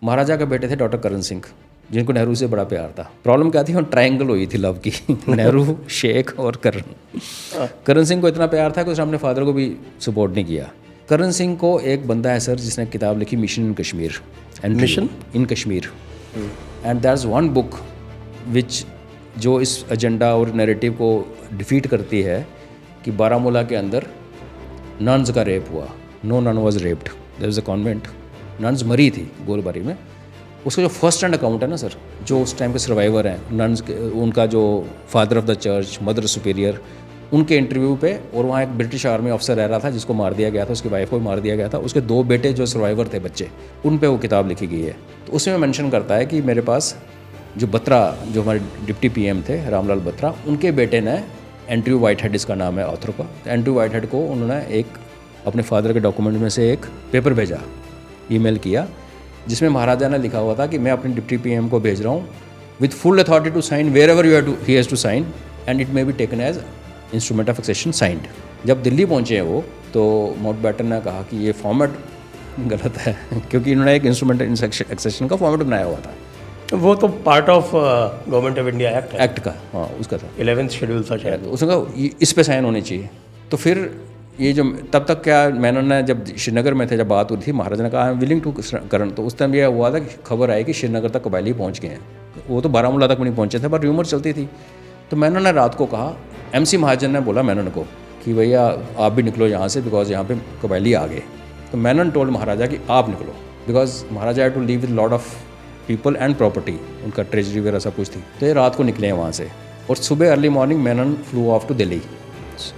महाराजा के बेटे थे डॉक्टर करण सिंह, जिनको नेहरू से बड़ा प्यार था। प्रॉब्लम क्या थी, ट्रायंगल हुई थी लव की नेहरू, शेख और करण। करण सिंह को इतना प्यार था कि उसने अपने फादर को भी सपोर्ट नहीं किया। करण सिंह को एक बंदा है सर जिसने किताब लिखी mission in Kashmir, mission in Kashmir, and that is one book which जो इस एजेंडा और नैरेटिव को डिफीट करती है कि बारामूला के अंदर नन्स का रेप हुआ। No nun was raped, there is a convent, nuns मरी थी गोलबारी में। उसका जो फर्स्ट हैंड अकाउंट है ना सर, जो उस टाइम के सर्वाइवर हैं नन्स के, उनका जो father of the church, mother superior, उनके इंटरव्यू पे, और वहाँ एक ब्रिटिश आर्मी ऑफिसर रह रहा था जिसको मार दिया गया था, उसकी वाइफ को भी मार दिया गया था, उसके 2 बेटे जो सर्वाइवर थे बच्चे, उन पे वो किताब लिखी गई है। तो उसमें मेंशन करता है कि मेरे पास जो बत्रा, जो हमारे डिप्टी पीएम थे रामलाल बत्रा, उनके बेटे ने, एंड्रयू वाइट हेड इसका नाम है ऑथर का, एंड्रयू वाइट हेड को उन्होंने एक अपने फादर के डॉक्यूमेंट में से एक पेपर भेजा, ईमेल किया, जिसमें महाराजा ने लिखा हुआ था कि मैं अपने डिप्टी पीएम को भेज रहा हूँ with full authority to sign wherever you have to, he has to sign and it may be taken as instrument of accession signed. जब दिल्ली पहुँचे हैं वो, तो माउंटबेटन ने कहा कि ये फॉर्मेट गलत है क्योंकि इन्होंने एक इंस्ट्रूमेंट एक्सेशन का फॉर्मेट बनाया हुआ था। वो तो part of government of India act का, हाँ उसका था 11th शेड्यूल था शायद, उसने कहा इस पे साइन होने चाहिए। तो फिर ये जो तब तक क्या मैनन ने, जब श्रीनगर में थे, जब बात हुई थी, महाराजा ने कहा आई एम विलिंग टू करन, तो उस टाइम यह हुआ था कि खबर आई कि श्रीनगर तक कबायली पहुंच गए हैं, वो तो बारामूला तक नहीं पहुंचे थे पर र्यूमर चलती थी। तो मैनन ने रात को कहा, MC महाजन ने बोला मैनन को कि भैया आप भी निकलो यहाँ से, बिकॉज यहाँ पे कबायली आ गए। तो मैनन टोल्ड महाराजा कि आप निकलो, because Maharaja had to leave with lot of people and property, उनका ट्रेजरी वगैरह सब कुछ थी। तो ये रात को निकले हैं वहाँ से, और सुबह early morning Menon flew off to Delhi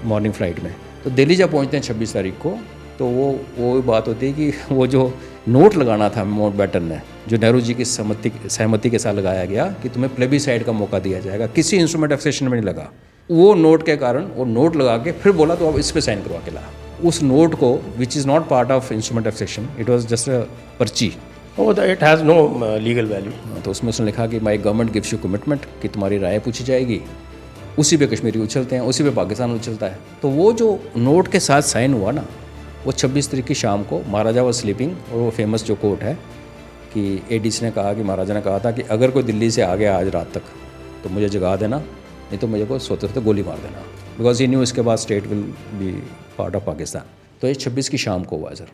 morning flight में। तो दिल्ली जब पहुँचते हैं 26 तारीख को, तो वो बात होती है कि वो जो नोट लगाना था माउंटबेटन ने, जो नेहरू जी की सहमति के साथ लगाया गया कि तुम्हें प्लेबिसाइड का मौका दिया जाएगा, किसी इंस्ट्रूमेंट ऑफ एक्सेशन में नहीं लगा। वो नोट के कारण वो नोट लगा के फिर बोला तो अब इस पे साइन करवा के ला। उस नोट को which is not part of instrument of accession, it was just a पर्ची, it has no legal value. तो उसमें उसने लिखा कि my government gives you commitment, कि तुम्हारी राय पूछी जाएगी, उसी पे कश्मीरी उछलते हैं, उसी पे पाकिस्तान उछलता है। तो वो जो नोट के साथ साइन हुआ ना, वो 26 तारीख की शाम को महाराजा वॉज स्लीपिंग, और वो फेमस जो कोट है कि ADC ने कहा कि महाराजा ने कहा था कि अगर कोई दिल्ली से आ गया आज रात तक तो मुझे जगा देना, नहीं तो मुझे को सोते सोते गोली मार देना, बिकॉज ही न्यू इसके बाद state will be part of Pakistan. तो ये 26 की शाम को हुआ है सर।